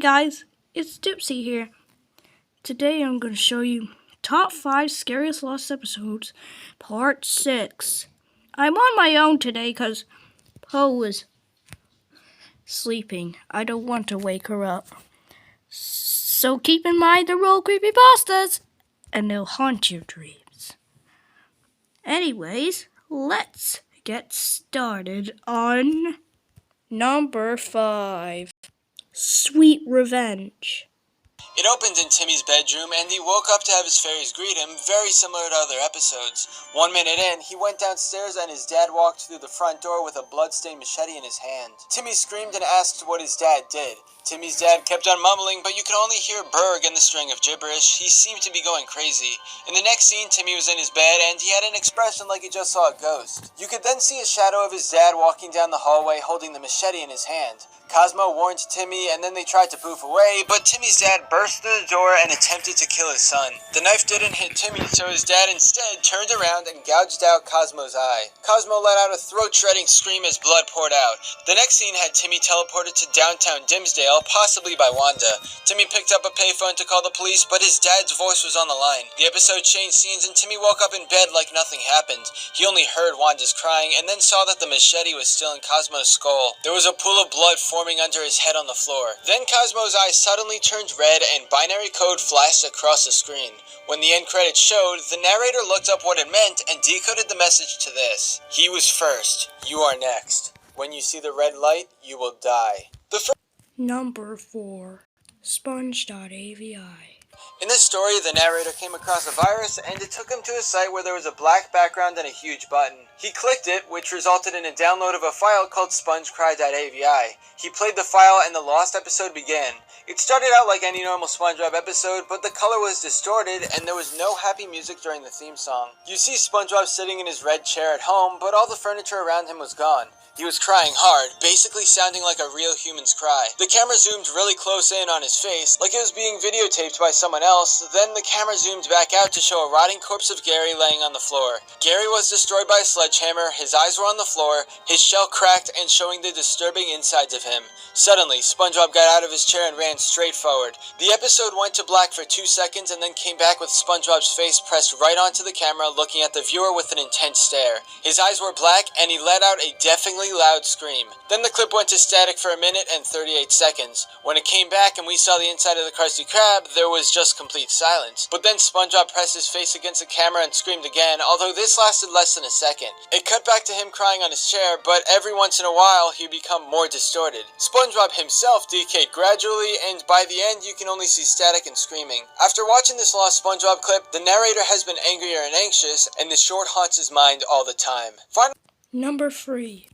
guys, it's Dipsy here. Today I'm going to show you Top 5 Scariest Lost Episodes, Part 6. I'm on my own today because Poe was sleeping. I don't want to wake her up. So keep in mind they're all creepypastas, and they'll haunt your dreams. Anyways, let's get started on number 5. Sweet Revenge. It opened in Timmy's bedroom, and he woke up to have his fairies greet him, very similar to other episodes. 1 minute in, he went downstairs and his dad walked through the front door with a blood-stained machete in his hand. Timmy screamed and asked what his dad did. Timmy's dad kept on mumbling, but you could only hear Berg and the string of gibberish. He seemed to be going crazy. In the next scene, Timmy was in his bed, and he had an expression like he just saw a ghost. You could then see a shadow of his dad walking down the hallway holding the machete in his hand. Cosmo warned Timmy, and then they tried to poof away, but Timmy's dad burst through the door and attempted to kill his son. The knife didn't hit Timmy, so his dad instead turned around and gouged out Cosmo's eye. Cosmo let out a throat-shredding scream as blood poured out. The next scene had Timmy teleported to downtown Dimsdale, possibly by Wanda. Timmy picked up a payphone to call the police, but his dad's voice was on the line. The episode changed scenes, and Timmy woke up in bed like nothing happened. He only heard Wanda's crying, and then saw that the machete was still in Cosmo's skull. There was a pool of blood forming under his head on the floor. Then Cosmo's eyes suddenly turned red and binary code flashed across the screen. When the end credits showed, the narrator looked up what it meant and decoded the message to this: "He was first, you are next. When you see the red light, you will die." Number 4. Sponge.avi. In this story, the narrator came across a virus, and it took him to a site where there was a black background and a huge button. He clicked it, which resulted in a download of a file called spongecry.avi. He played the file, and the lost episode began. It started out like any normal SpongeBob episode, but the color was distorted, and there was no happy music during the theme song. You see SpongeBob sitting in his red chair at home, but all the furniture around him was gone. He was crying hard, basically sounding like a real human's cry. The camera zoomed really close in on his face, like it was being videotaped by someone else. Then the camera zoomed back out to show a rotting corpse of Gary laying on the floor. Gary was destroyed by a sledgehammer, his eyes were on the floor, his shell cracked and showing the disturbing insides of him. Suddenly, SpongeBob got out of his chair and ran straight forward. The episode went to black for 2 seconds and then came back with SpongeBob's face pressed right onto the camera, looking at the viewer with an intense stare. His eyes were black and he let out a deafeningly loud scream. Then the clip went to static for 1 minute and 38 seconds. When it came back and we saw the inside of the Krusty Krab, there was just complete silence. But then SpongeBob pressed his face against the camera and screamed again, although this lasted less than a second. It cut back to him crying on his chair, but every once in a while he'd become more distorted. SpongeBob himself decayed gradually, and by the end you can only see static and screaming. After watching this lost SpongeBob clip, the narrator has been angrier and anxious, and the short haunts his mind all the time. Number 3.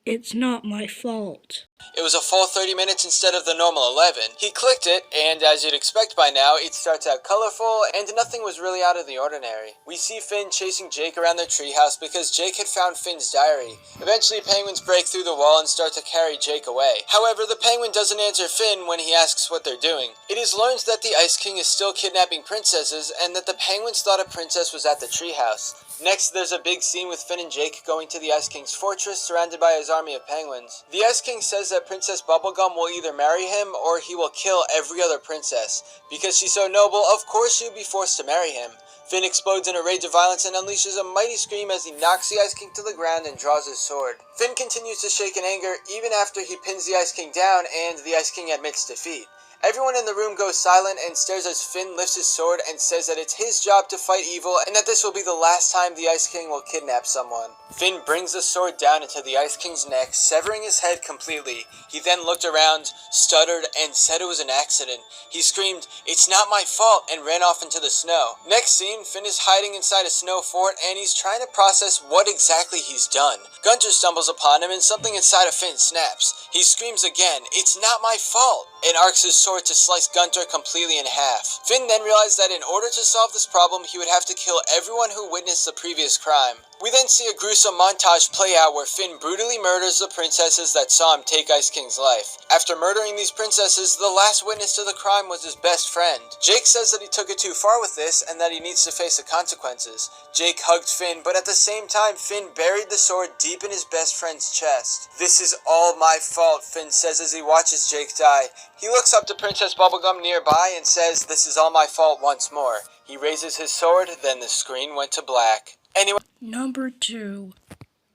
It's Not My Fault. It was a full 30 minutes instead of the normal 11. He clicked it, and as you'd expect by now, it starts out colorful, and nothing was really out of the ordinary. We see Finn chasing Jake around their treehouse because Jake had found Finn's diary. Eventually, penguins break through the wall and start to carry Jake away. However, the penguin doesn't answer Finn when he asks what they're doing. It is learned that the Ice King is still kidnapping princesses, and that the penguins thought a princess was at the treehouse. Next, there's a big scene with Finn and Jake going to the Ice King's fortress surrounded by his army of penguins. The Ice King says that Princess Bubblegum will either marry him or he will kill every other princess. Because she's so noble, of course she would be forced to marry him. Finn explodes in a rage of violence and unleashes a mighty scream as he knocks the Ice King to the ground and draws his sword. Finn continues to shake in anger even after he pins the Ice King down and the Ice King admits defeat. Everyone in the room goes silent and stares as Finn lifts his sword and says that it's his job to fight evil and that this will be the last time the Ice King will kidnap someone. Finn brings the sword down into the Ice King's neck, severing his head completely. He then looked around, stuttered, and said it was an accident. He screamed, "It's not my fault," and ran off into the snow. Next scene, Finn is hiding inside a snow fort and he's trying to process what exactly he's done. Gunter stumbles upon him and something inside of Finn snaps. He screams again, "It's not my fault," and arcs his sword to slice Gunter completely in half. Finn then realized that in order to solve this problem, he would have to kill everyone who witnessed the previous crime. We then see a gruesome montage play out where Finn brutally murders the princesses that saw him take Ice King's life. After murdering these princesses, the last witness to the crime was his best friend. Jake says that he took it too far with this and that he needs to face the consequences. Jake hugged Finn, but at the same time, Finn buried the sword deep in his best friend's chest. "This is all my fault," Finn says as he watches Jake die. He looks up to Princess Bubblegum nearby and says, "This is all my fault" once more. He raises his sword, then the screen went to black. Anyway. Number 2.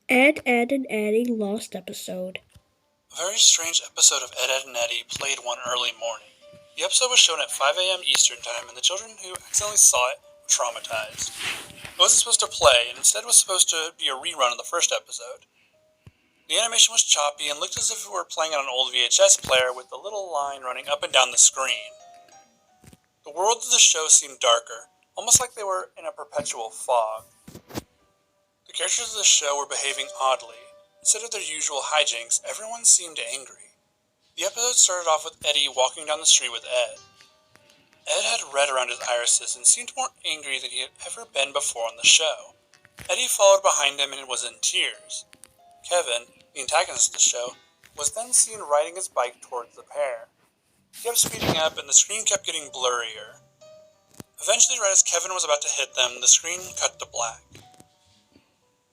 Ed, Edd, and Eddy Lost Episode. A very strange episode of Ed, Edd, and Eddy played one early morning. The episode was shown at 5 a.m. Eastern Time, and the children who accidentally saw it were traumatized. It wasn't supposed to play, and instead was supposed to be a rerun of the first episode. The animation was choppy and looked as if it were playing on an old VHS player with a little line running up and down the screen. The world of the show seemed darker, almost like they were in a perpetual fog. The characters of the show were behaving oddly. Instead of their usual hijinks, everyone seemed angry. The episode started off with Eddie walking down the street with Ed. Ed had red around his irises and seemed more angry than he had ever been before on the show. Eddie followed behind him and was in tears. Kevin, the antagonist of the show, was then seen riding his bike towards the pair. He kept speeding up and the screen kept getting blurrier. Eventually, right as Kevin was about to hit them, the screen cut to black.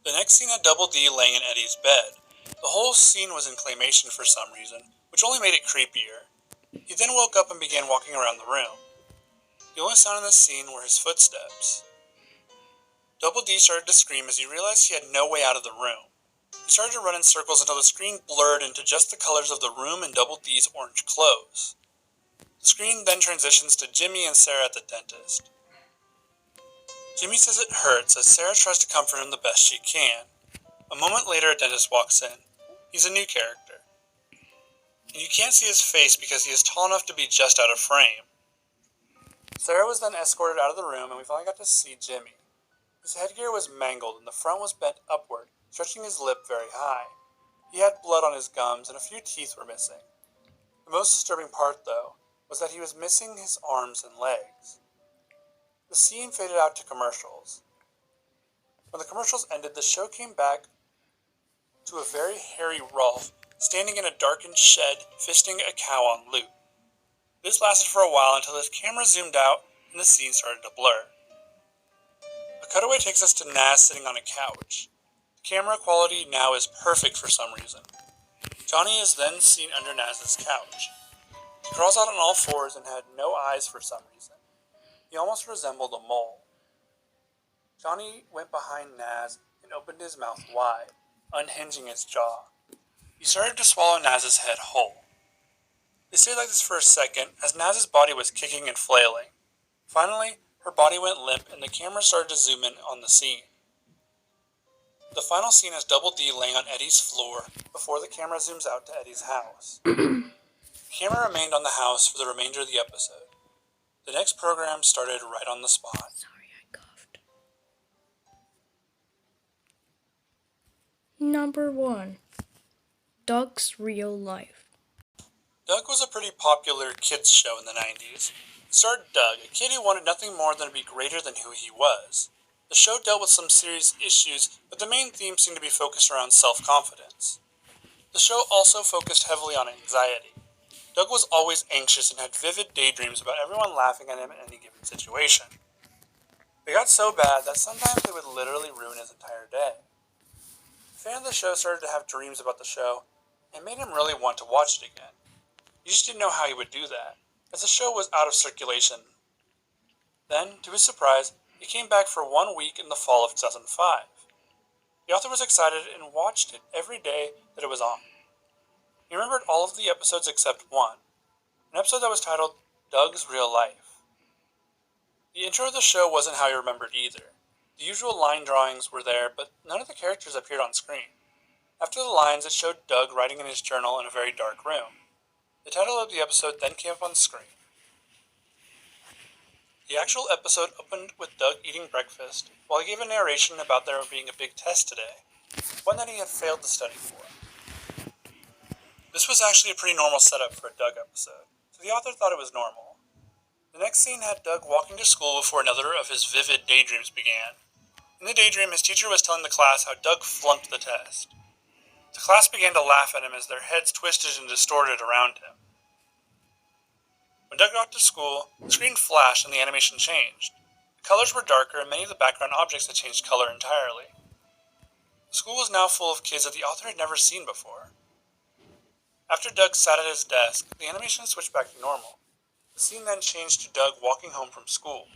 The next scene had Double D laying in Eddie's bed. The whole scene was in claymation for some reason, which only made it creepier. He then woke up and began walking around the room. The only sound in this scene were his footsteps. Double D started to scream as he realized he had no way out of the room. He started to run in circles until the screen blurred into just the colors of the room and Double D's orange clothes. The screen then transitions to Jimmy and Sarah at the dentist. Jimmy says it hurts as Sarah tries to comfort him the best she can. A moment later, a dentist walks in. He's a new character. And you can't see his face because he is tall enough to be just out of frame. Sarah was then escorted out of the room and we finally got to see Jimmy. His headgear was mangled and the front was bent upward, stretching his lip very high. He had blood on his gums and a few teeth were missing. The most disturbing part, though, was that he was missing his arms and legs. The scene faded out to commercials. When the commercials ended, the show came back to a very hairy Rolf standing in a darkened shed, fisting a cow on loop. This lasted for a while until his camera zoomed out and the scene started to blur. A cutaway takes us to Naz sitting on a couch. The camera quality now is perfect for some reason. Johnny is then seen under Naz's couch. He crawls out on all fours and had no eyes for some reason. He almost resembled a mole. Johnny went behind Naz and opened his mouth wide, unhinging his jaw. He started to swallow Naz's head whole. They stayed like this for a second, as Naz's body was kicking and flailing. Finally, her body went limp and the camera started to zoom in on the scene. The final scene has Double D laying on Eddie's floor before the camera zooms out to Eddie's house. The camera remained on the house for the remainder of the episode. The next program started right on the spot. Sorry, I coughed. Number 1. Doug's Real Life. Doug was a pretty popular kids show in the 90s. It starred Doug, a kid who wanted nothing more than to be greater than who he was. The show dealt with some serious issues, but the main theme seemed to be focused around self-confidence. The show also focused heavily on anxiety. Doug was always anxious and had vivid daydreams about everyone laughing at him in any given situation. They got so bad that sometimes they would literally ruin his entire day. The fan of the show started to have dreams about the show, and made him really want to watch it again. He just didn't know how he would do that, as the show was out of circulation. Then, to his surprise, it came back for 1 week in the fall of 2005. The author was excited and watched it every day that it was on. He remembered all of the episodes except one, an episode that was titled Doug's Real Life. The intro of the show wasn't how he remembered either. The usual line drawings were there, but none of the characters appeared on screen. After the lines, it showed Doug writing in his journal in a very dark room. The title of the episode then came up on screen. The actual episode opened with Doug eating breakfast, while he gave a narration about there being a big test today, one that he had failed to study for. This was actually a pretty normal setup for a Doug episode, so the author thought it was normal. The next scene had Doug walking to school before another of his vivid daydreams began. In the daydream, his teacher was telling the class how Doug flunked the test. The class began to laugh at him as their heads twisted and distorted around him. When Doug got to school, the screen flashed and the animation changed. The colors were darker and many of the background objects had changed color entirely. The school was now full of kids that the author had never seen before. After Doug sat at his desk, the animation switched back to normal. The scene then changed to Doug walking home from school.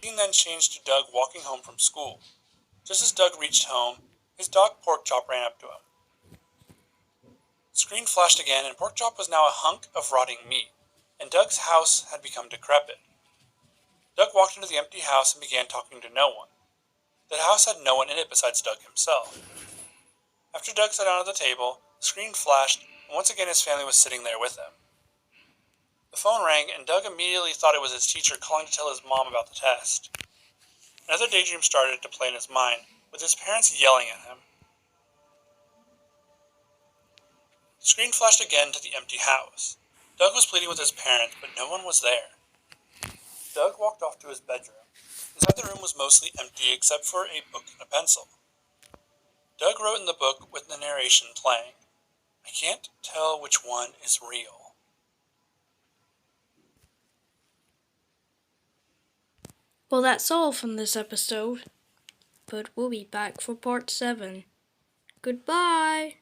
Just as Doug reached home, his dog Porkchop ran up to him. The screen flashed again, and Porkchop was now a hunk of rotting meat, and Doug's house had become decrepit. Doug walked into the empty house and began talking to no one. The house had no one in it besides Doug himself. After Doug sat down at the table, the screen flashed, and once again his family was sitting there with him. The phone rang, and Doug immediately thought it was his teacher calling to tell his mom about the test. Another daydream started to play in his mind, with his parents yelling at him. The screen flashed again to the empty house. Doug was pleading with his parents, but no one was there. Doug walked off to his bedroom. Inside the room was mostly empty except for a book and a pencil. Doug wrote in the book with the narration playing. I can't tell which one is real. Well, that's all from this episode, but we'll be back for part 7. Goodbye!